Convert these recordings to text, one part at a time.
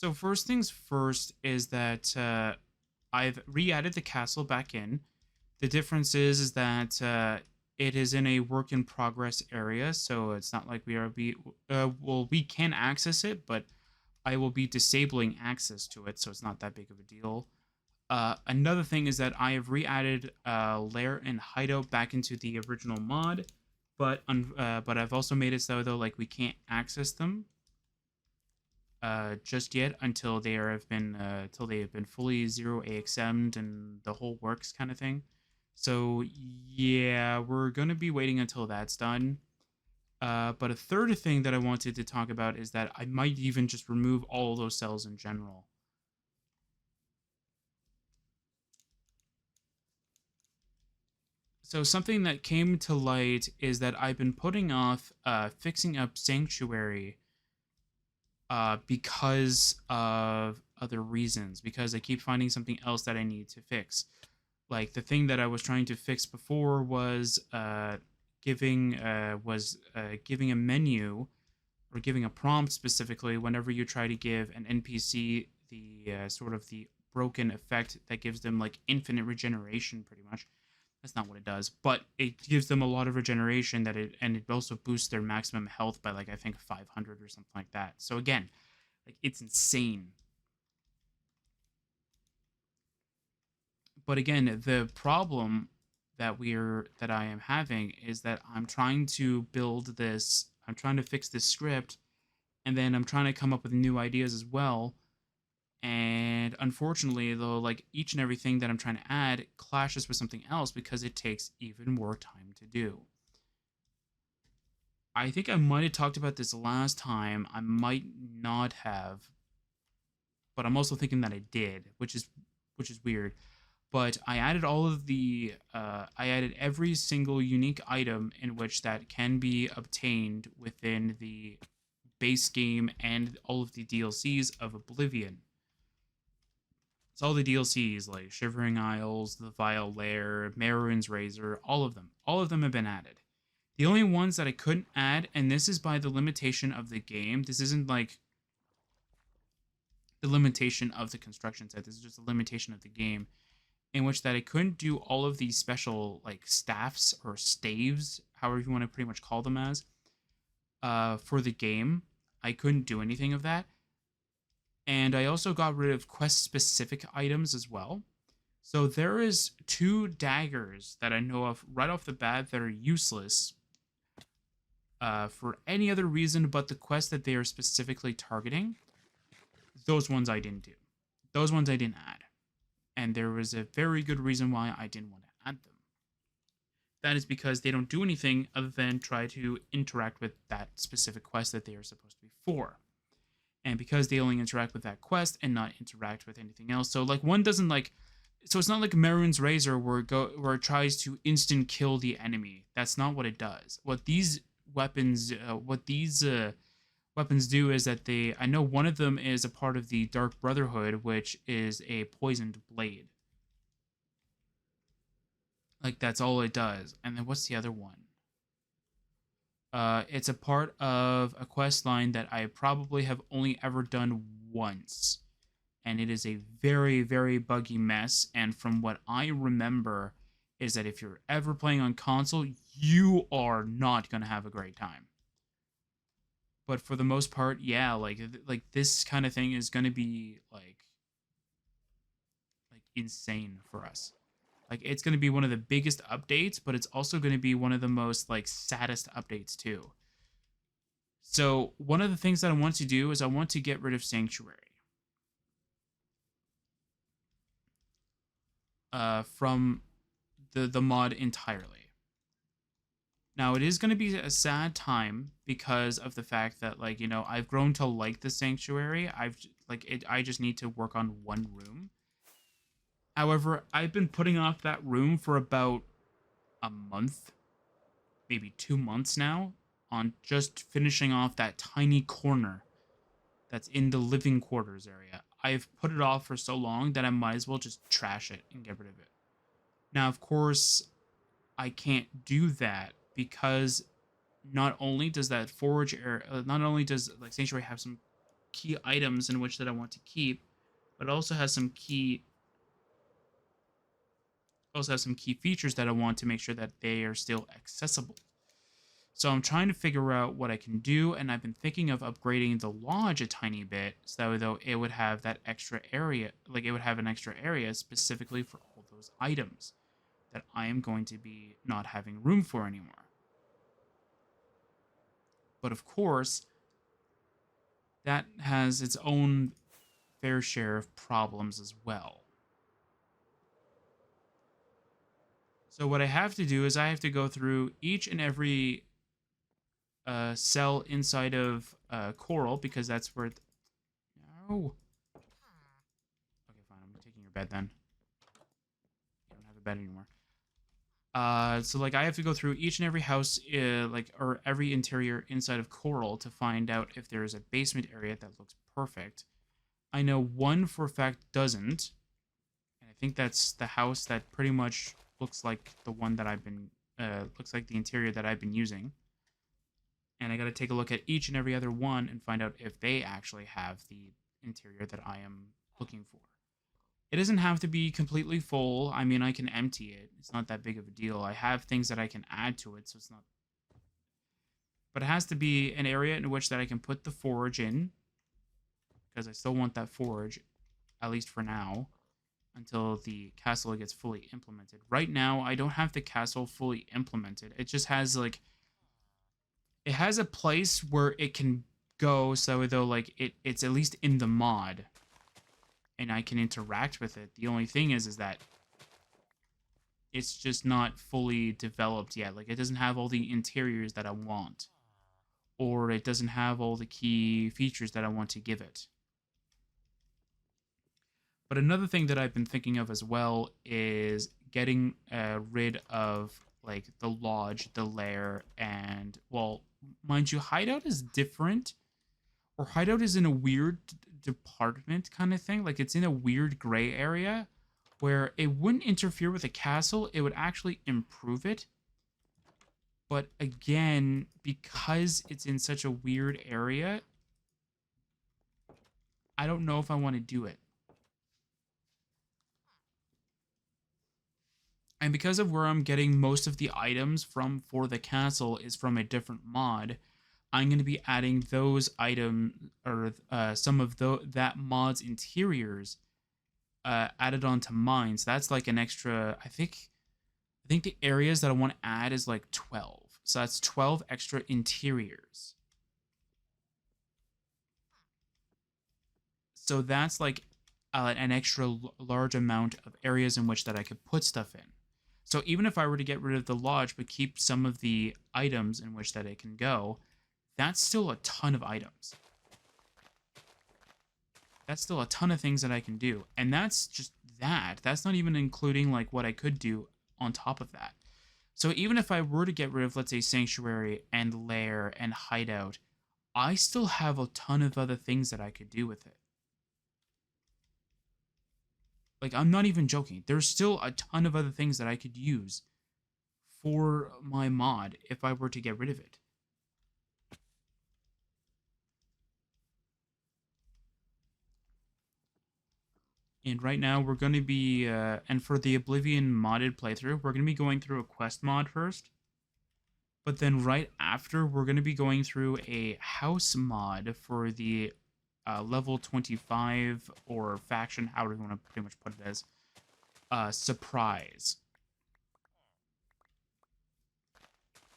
So first things first is that I've re-added the castle back in. The difference is that it is in a work in progress area, so it's not like we can access it, but I will be disabling access to it, so it's not that big of a deal. Another thing is that I have re-added lair and hideout back into the original mod, but I've also made it so though like we can't access them just yet until they have been fully zero AXM'd and the whole works kind of thing. So yeah, we're gonna be waiting until that's done. But a third thing that I wanted to talk about is that I might even just remove all of those cells in general. So something that came to light is that I've been putting off fixing up Sanctuary because of other reasons, because I keep finding something else that I need to fix. Like the thing that I was trying to fix before was giving a menu or giving a prompt specifically whenever you try to give an NPC the sort of the broken effect that gives them like infinite regeneration, pretty much. That's not what it does, but it gives them a lot of regeneration and it also boosts their maximum health by like I think 500 or something like that. So again, like it's insane. But again, the problem that I am having is that I'm trying to fix this script, and then I'm trying to come up with new ideas as well. And unfortunately, though, like each and everything that I'm trying to add clashes with something else because it takes even more time to do. I think I might have talked about this last time. I might not have, but I'm also thinking that I did, which is weird. But I added every single unique item in which that can be obtained within the base game and all of the DLCs of Oblivion. It's all the DLCs like Shivering Isles, the Vile Lair, Merrin's Razor, all of them. All of them have been added. The only ones that I couldn't add, and this is by the limitation of the game, this isn't like the limitation of the construction set, this is just a limitation of the game, in which that I couldn't do all of these special like staffs or staves, however you want to pretty much call them as, for the game. I couldn't do anything of that. And I also got rid of quest specific items as well. So there is two daggers that I know of right off the bat that are useless for any other reason but the quest that they are specifically targeting. Those ones I didn't do. Those ones I didn't add. And there was a very good reason why I didn't want to add them. That is because they don't do anything other than try to interact with that specific quest that they are supposed to be for. And because they only interact with that quest and not interact with anything else, so like one doesn't like, so it's not like Merrin's Razor where it tries to instant kill the enemy. That's not what it does. What these weapons do is that I know one of them is a part of the Dark Brotherhood, which is a poisoned blade. Like that's all it does. And then what's the other one? It's a part of a quest line that I probably have only ever done once. And it is a very, very buggy mess. And from what I remember, is that if you're ever playing on console, you are not going to have a great time. But for the most part, yeah, like this kind of thing is going to be like insane for us. Like it's going to be one of the biggest updates, but it's also going to be one of the most like saddest updates too. So one of the things that I want to do is I want to get rid of Sanctuary from the mod entirely. Now it is going to be a sad time because of the fact that like I've grown to like the Sanctuary. I just need to work on one room. However, I've been putting off that room for about a month, maybe 2 months now, on just finishing off that tiny corner that's in the living quarters area. I've put it off for so long that I might as well just trash it and get rid of it. Now, of course, I can't do that because not only does like Sanctuary have some key items in which that I want to keep, but it also has some key features that I want to make sure that they are still accessible. So I'm trying to figure out what I can do, and I've been thinking of upgrading the lodge a tiny bit, so though it would have that extra area, like it would have an extra area specifically for all those items that I am going to be not having room for anymore. But of course, that has its own fair share of problems as well. So what I have to do is I have to go through each and every cell inside of Coral, because that's where... No. Okay, fine. I'm taking your bed then. You don't have a bed anymore. So like I have to go through each and every house, or every interior inside of Coral to find out if there is a basement area that looks perfect. I know one for a fact doesn't, and I think that's the house that pretty much looks like the one that I've been, looks like the interior that I've been using. And I got to take a look at each and every other one and find out if they actually have the interior that I am looking for. It doesn't have to be completely full. I mean, I can empty it. It's not that big of a deal. I have things that I can add to it, so it's not... But it has to be an area in which that I can put the forge in, because I still want that forge, at least for now, until the castle gets fully implemented. Right now, I don't have the castle fully implemented. It just has, like... It has a place where it can go, so though, like, it's at least in the mod, and I can interact with it. The only thing is that it's just not fully developed yet. Like, it doesn't have all the interiors that I want, or it doesn't have all the key features that I want to give it. But another thing that I've been thinking of as well is getting rid of, like, the lodge, the lair, and, well, mind you, hideout is different, or hideout is in a weird department kind of thing. Like, it's in a weird gray area where it wouldn't interfere with the castle. It would actually improve it. But again, because it's in such a weird area, I don't know if I want to do it. And because of where I'm getting most of the items from for the castle is from a different mod, I'm going to be adding those items, or some of that mod's interiors added onto mine. So that's like an extra, I think the areas that I want to add is like 12. So that's 12 extra interiors. So that's like an extra large amount of areas in which that I could put stuff in. So even if I were to get rid of the lodge but keep some of the items in which that it can go, that's still a ton of items. That's still a ton of things that I can do. And that's just that. That's not even including like what I could do on top of that. So even if I were to get rid of, let's say, Sanctuary and Lair and Hideout, I still have a ton of other things that I could do with it. Like, I'm not even joking. There's still a ton of other things that I could use for my mod if I were to get rid of it. And right now we're going to be, and for the Oblivion modded playthrough, we're going to be going through a quest mod first. But then right after, we're going to be going through a house mod for the level 25 or faction, however you want to pretty much put it as, surprise.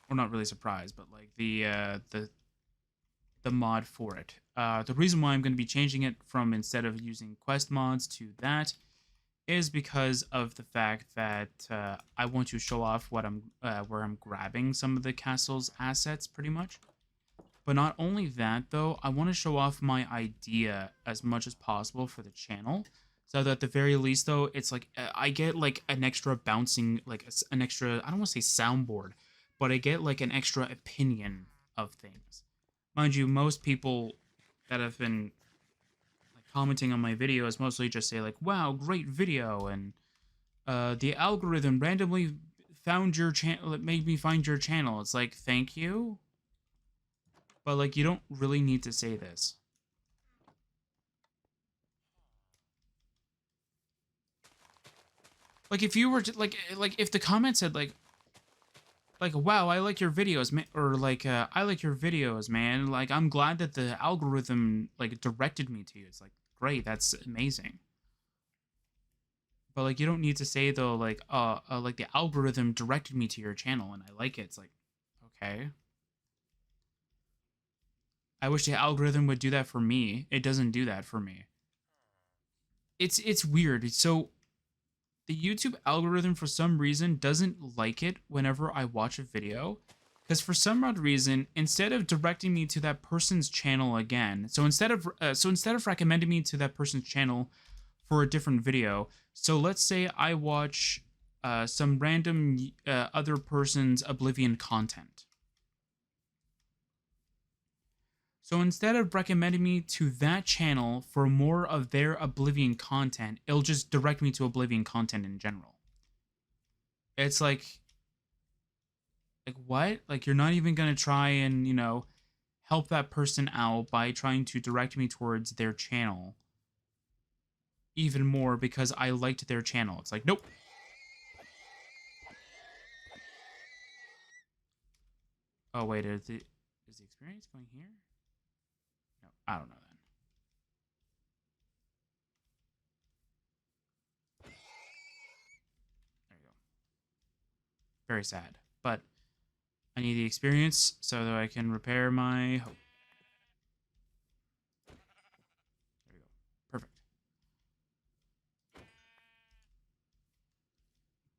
Or not really surprise, but like the mod for it. The reason why I'm going to be changing it from instead of using quest mods to that is because of the fact that I want to show off what where I'm grabbing some of the castle's assets, pretty much. But not only that, though, I want to show off my idea as much as possible for the channel. So that at the very least, though, it's like I get like an extra bouncing, like an extra, I don't want to say soundboard, but I get like an extra opinion of things. Mind you, most people that have been like commenting on my videos mostly just say like, wow, great video, and the algorithm randomly found your channel, it made me find your channel. It's like, thank you. But, like, you don't really need to say this. Like if you were to like if the comment said like wow, I like your videos, man, or like I like your videos, man. Like I'm glad that the algorithm like directed me to you. It's like great, that's amazing. But like you don't need to say though like the algorithm directed me to your channel and I like it. It's like okay. I wish the algorithm would do that for me. It doesn't do that for me. It's weird. So the YouTube algorithm for some reason doesn't like it whenever I watch a video. Because for some odd reason, instead of directing me to that person's channel again, so instead of recommending me to that person's channel for a different video, so let's say I watch some random other person's Oblivion content. So instead of recommending me to that channel for more of their Oblivion content, it'll just direct me to Oblivion content in general. It's like what? Like you're not even gonna try and, help that person out by trying to direct me towards their channel even more because I liked their channel. It's like, nope. Oh wait, is the experience going here? No, I don't know then. There you go. Very sad. But I need the experience so that I can repair my hope. There we go. Perfect.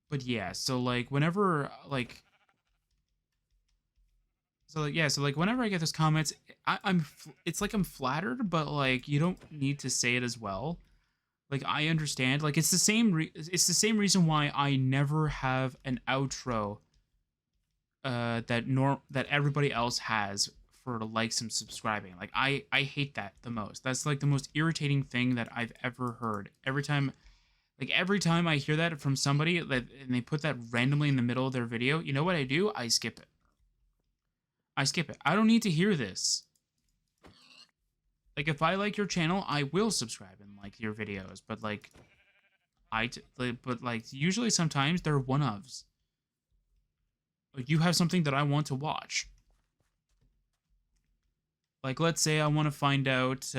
But yeah, so like whenever whenever I get those comments, it's like I'm flattered, but like you don't need to say it as well. Like I understand, like it's the same reason why I never have an outro that everybody else has for likes and subscribing. Like I hate that the most. That's like the most irritating thing that I've ever heard. Every time I hear that from somebody and they put that randomly in the middle of their video, you know what I do? I skip it. I don't need to hear this. Like if I like your channel, I will subscribe and like your videos, but usually sometimes they're one-ofs. Like you have something that I want to watch. Like let's say I want to find out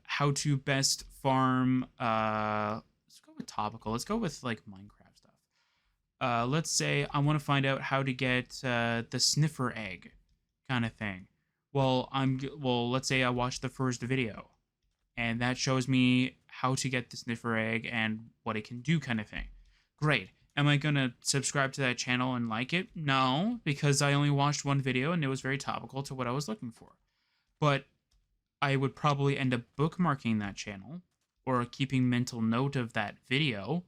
how to best farm let's go with topical. Let's go with like Minecraft stuff. Let's say I want to find out how to get the sniffer egg kind of thing. Well, let's say I watch the first video and that shows me how to get the sniffer egg and what it can do kind of thing. Great. Am I going to subscribe to that channel and like it? No, because I only watched one video and it was very topical to what I was looking for. But I would probably end up bookmarking that channel or keeping mental note of that video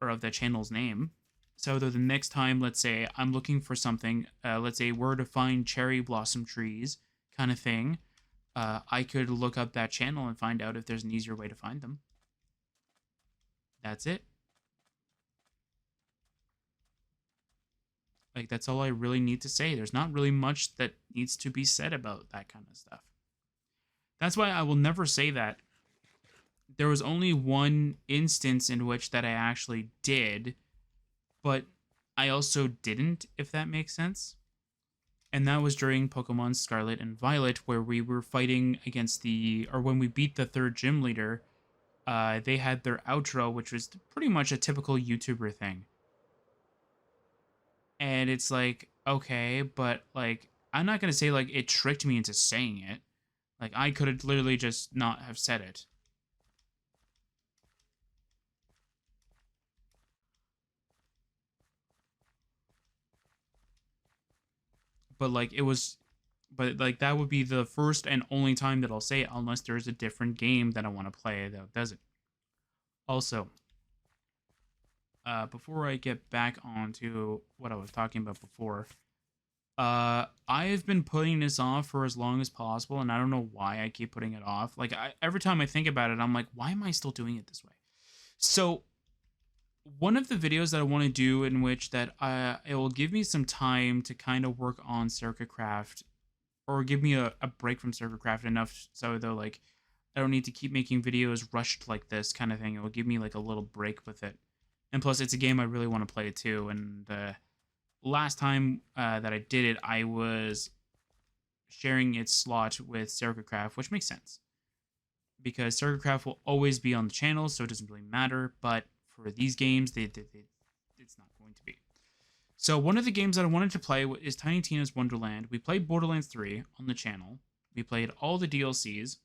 or of that channel's name. So that the next time, let's say I'm looking for something, let's say where to find cherry blossom trees kind of thing, I could look up that channel and find out if there's an easier way to find them. That's it. Like, that's all I really need to say. There's not really much that needs to be said about that kind of stuff. That's why I will never say that. There was only one instance in which that I actually did, but I also didn't, if that makes sense. And that was during Pokemon Scarlet and Violet, where we were fighting against when we beat the third gym leader, they had their outro, which was pretty much a typical YouTuber thing. And it's like, okay, but like, I'm not going to say like it tricked me into saying it. Like, I could have literally just not have said it. But like, that would be the first and only time that I'll say it, unless there's a different game that I want to play that does it. Also, before I get back onto what I was talking about before, I have been putting this off for as long as possible, and I don't know why I keep putting it off. Like, every time I think about it, I'm like, why am I still doing it this way? So, one of the videos that I want to do in which that it will give me some time to kind of work on Sercacraft, or give me a break from Sercacraft enough so though like I don't need to keep making videos rushed like this kind of thing. It will give me like a little break with it. And plus, it's a game I really want to play too. And last time that I did it, I was sharing its slot with Sercacraft, which makes sense because Sercacraft will always be on the channel, so it doesn't really matter. But for these games, it's not going to be. So one of the games that I wanted to play is Tiny Tina's Wonderland. We played Borderlands 3 on the channel. We played all the DLCs.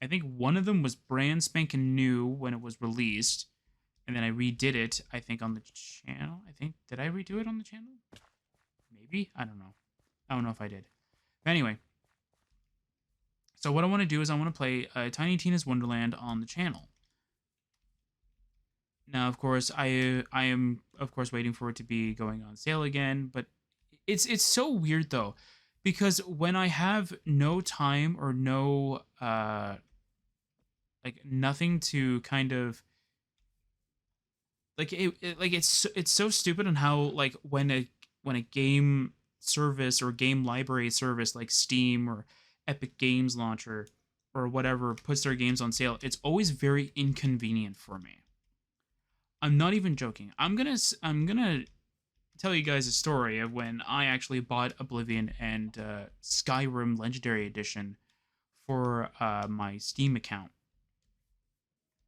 I think one of them was brand spanking new when it was released. And then I redid it, I think, on the channel. Did I redo it on the channel? Maybe? I don't know. I don't know if I did. But anyway. So what I want to do is I want to play Tiny Tina's Wonderland on the channel. Now, of course, I am, of course, waiting for it to be going on sale again. But it's so weird, though. Because when I have no time or no, like, nothing to kind of... Like it's so stupid on how like when a game service or game library service like Steam or Epic Games Launcher or whatever puts their games on sale, it's always very inconvenient for me. I'm not even joking. I'm gonna tell you guys a story of when I actually bought Oblivion and Skyrim Legendary Edition for my Steam account.